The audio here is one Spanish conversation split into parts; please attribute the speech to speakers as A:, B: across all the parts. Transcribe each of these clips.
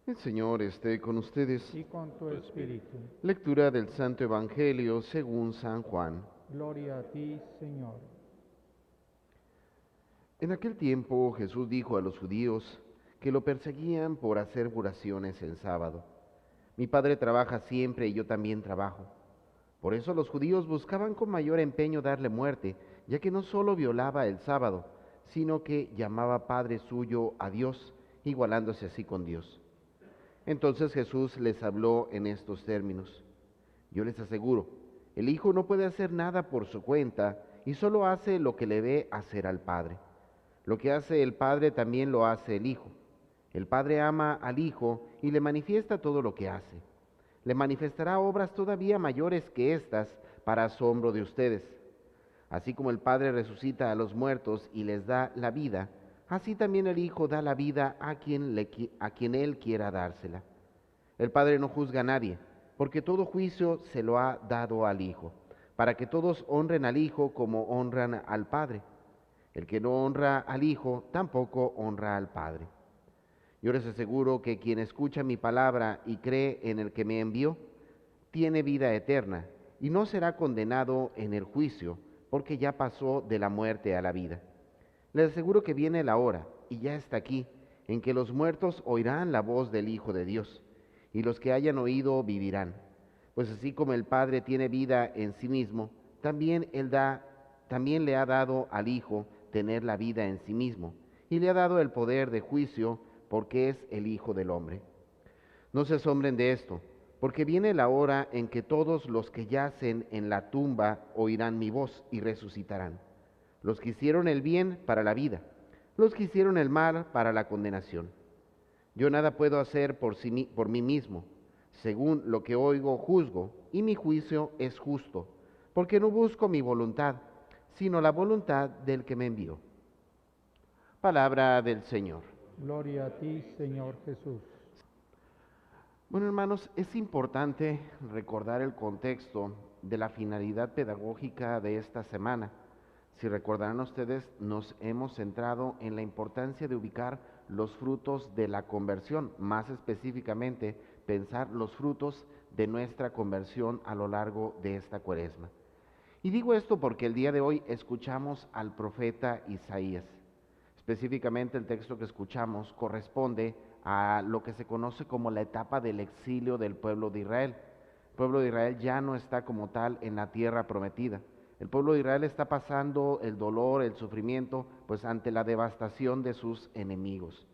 A: El Señor esté con ustedes.
B: Y con tu espíritu.
A: Lectura del Santo Evangelio según San Juan.
B: Gloria a ti, Señor.
A: En aquel tiempo Jesús dijo a los judíos que lo perseguían por hacer curaciones el sábado: Mi Padre trabaja siempre y yo también trabajo. Por eso los judíos buscaban con mayor empeño darle muerte, ya que no solo violaba el sábado, sino que llamaba Padre suyo a Dios, igualándose así con Dios. Entonces Jesús les habló en estos términos: Yo les aseguro, el Hijo no puede hacer nada por su cuenta y solo hace lo que le ve hacer al Padre. Lo que hace el Padre también lo hace el Hijo. El Padre ama al Hijo y le manifiesta todo lo que hace. Le manifestará obras todavía mayores que estas para asombro de ustedes. Así como el Padre resucita a los muertos y les da la vida, así también el Hijo da la vida a quien Él quiera dársela. El Padre no juzga a nadie, porque todo juicio se lo ha dado al Hijo, para que todos honren al Hijo como honran al Padre. El que no honra al Hijo, tampoco honra al Padre. Yo les aseguro que quien escucha mi palabra y cree en el que me envió, tiene vida eterna y no será condenado en el juicio, porque ya pasó de la muerte a la vida. Les aseguro que viene la hora, y ya está aquí, en que los muertos oirán la voz del Hijo de Dios, y los que hayan oído vivirán. Pues así como el Padre tiene vida en sí mismo, también le ha dado al Hijo tener la vida en sí mismo, y le ha dado el poder de juicio, porque es el Hijo del Hombre. No se asombren de esto, porque viene la hora en que todos los que yacen en la tumba oirán mi voz y resucitarán. Los que hicieron el bien para la vida, los que hicieron el mal para la condenación. Yo nada puedo hacer por mí mismo. Según lo que oigo, juzgo, y mi juicio es justo, porque no busco mi voluntad, sino la voluntad del que me envió. Palabra del Señor.
B: Gloria a ti, Señor Jesús.
A: Bueno, hermanos, es importante recordar el contexto de la finalidad pedagógica de esta semana. Si recordarán ustedes, nos hemos centrado en la importancia de ubicar los frutos de la conversión, más específicamente pensar los frutos de nuestra conversión a lo largo de esta Cuaresma. Y digo esto porque el día de hoy escuchamos al profeta Isaías. Específicamente el texto que escuchamos corresponde a lo que se conoce como la etapa del exilio del pueblo de Israel. El pueblo de Israel ya no está como tal en la tierra prometida. El pueblo de Israel está pasando el dolor, el sufrimiento, pues ante la devastación de sus enemigos.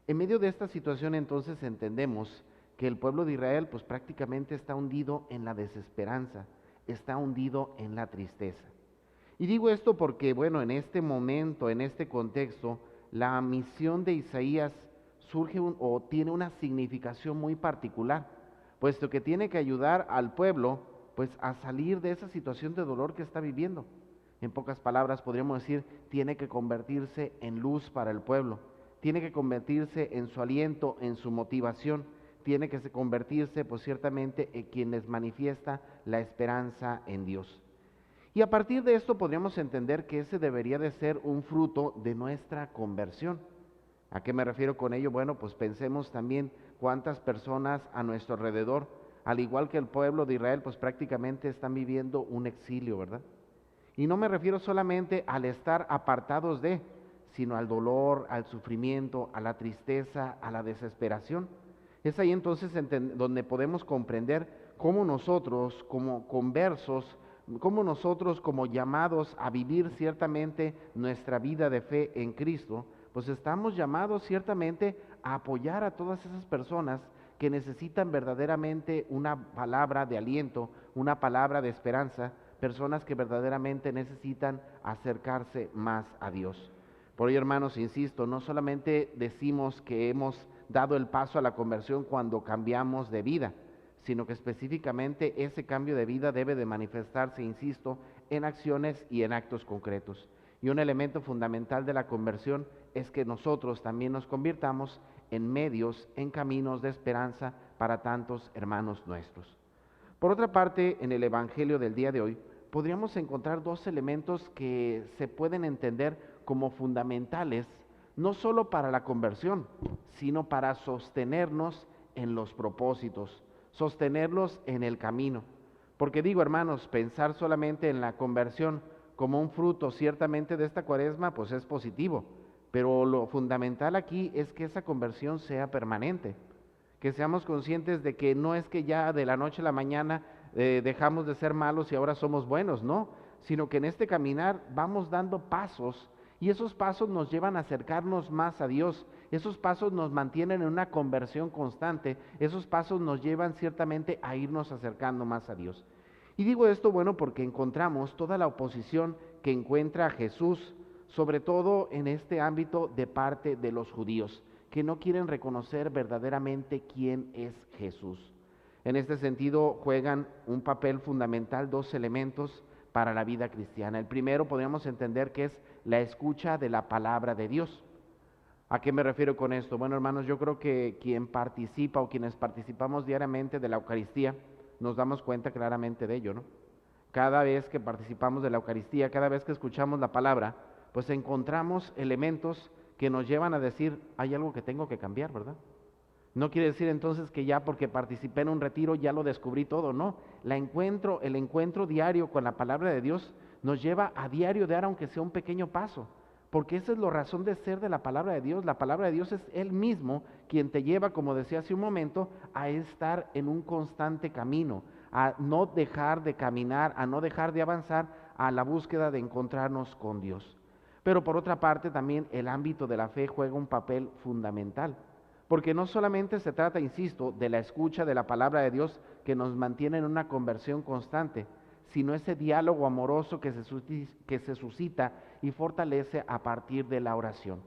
A: En medio de esta situación entonces entendemos que el pueblo de Israel pues prácticamente está hundido en la desesperanza, está hundido en la tristeza. Y digo esto porque, bueno, en este momento, en este contexto, la misión de Isaías o tiene una significación muy particular, puesto que tiene que ayudar al pueblo, pues, a salir de esa situación de dolor que está viviendo. En pocas palabras, podríamos decir, tiene que convertirse en luz para el pueblo, tiene que convertirse en su aliento, en su motivación, tiene que convertirse, pues, ciertamente en quien les manifiesta la esperanza en Dios. Y a partir de esto podríamos entender que ese debería de ser un fruto de nuestra conversión. ¿A qué me refiero con ello? Bueno, pues pensemos también cuántas personas a nuestro alrededor, al igual que el pueblo de Israel, pues prácticamente están viviendo un exilio, ¿verdad? Y no me refiero solamente al estar apartados de, sino al dolor, al sufrimiento, a la tristeza, a la desesperación. Es ahí entonces donde podemos comprender cómo nosotros, como conversos, cómo nosotros como llamados a vivir ciertamente nuestra vida de fe en Cristo, pues estamos llamados ciertamente a apoyar a todas esas personas que necesitan verdaderamente una palabra de aliento, una palabra de esperanza, personas que verdaderamente necesitan acercarse más a Dios. Por ello, hermanos, insisto, no solamente decimos que hemos dado el paso a la conversión cuando cambiamos de vida, sino que específicamente ese cambio de vida debe de manifestarse, insisto, en acciones y en actos concretos. Y un elemento fundamental de la conversión es que nosotros también nos convirtamos en medios, en caminos de esperanza para tantos hermanos nuestros. Por otra parte, en el Evangelio del día de hoy, podríamos encontrar dos elementos que se pueden entender como fundamentales, no solo para la conversión, sino para sostenernos en los propósitos, sostenerlos en el camino. Porque digo, hermanos, pensar solamente en la conversión como un fruto ciertamente de esta cuaresma, pues es positivo, pero lo fundamental aquí es que esa conversión sea permanente, que seamos conscientes de que no es que ya de la noche a la mañana dejamos de ser malos y ahora somos buenos, no, sino que en este caminar vamos dando pasos y esos pasos nos llevan a acercarnos más a Dios, esos pasos nos mantienen en una conversión constante, esos pasos nos llevan ciertamente a irnos acercando más a Dios. Y digo esto, bueno, porque encontramos toda la oposición que encuentra Jesús, sobre todo en este ámbito de parte de los judíos, que no quieren reconocer verdaderamente quién es Jesús. En este sentido juegan un papel fundamental dos elementos para la vida cristiana. El primero podríamos entender que es la escucha de la palabra de Dios. ¿A qué me refiero con esto? Bueno, hermanos, yo creo que quien participa o quienes participamos diariamente de la Eucaristía, nos damos cuenta claramente de ello, ¿no? Cada vez que participamos de la Eucaristía, cada vez que escuchamos la palabra, pues encontramos elementos que nos llevan a decir, hay algo que tengo que cambiar, ¿verdad? No quiere decir entonces que ya porque participé en un retiro ya lo descubrí todo, no. El encuentro diario con la palabra de Dios nos lleva a diario dar aunque sea un pequeño paso, porque esa es la razón de ser de la palabra de Dios. La palabra de Dios es Él mismo quien te lleva, como decía hace un momento, a estar en un constante camino, a no dejar de caminar, a no dejar de avanzar a la búsqueda de encontrarnos con Dios. Pero por otra parte también el ámbito de la fe juega un papel fundamental, porque no solamente se trata, insisto, de la escucha de la palabra de Dios que nos mantiene en una conversión constante, sino ese diálogo amoroso que se suscita y fortalece a partir de la oración.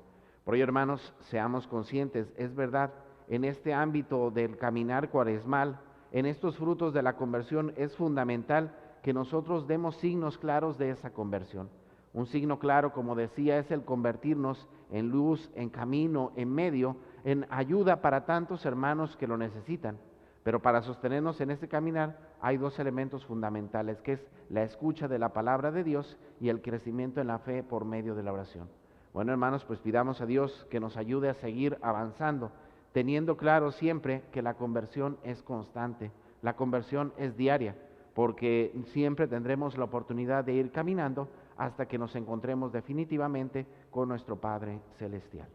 A: Por ello, hermanos, seamos conscientes, es verdad, en este ámbito del caminar cuaresmal, en estos frutos de la conversión, es fundamental que nosotros demos signos claros de esa conversión. Un signo claro, como decía, es el convertirnos en luz, en camino, en medio, en ayuda para tantos hermanos que lo necesitan. Pero para sostenernos en este caminar hay dos elementos fundamentales, que es la escucha de la palabra de Dios y el crecimiento en la fe por medio de la oración. Bueno, hermanos, pues pidamos a Dios que nos ayude a seguir avanzando, teniendo claro siempre que la conversión es constante, la conversión es diaria, porque siempre tendremos la oportunidad de ir caminando hasta que nos encontremos definitivamente con nuestro Padre Celestial.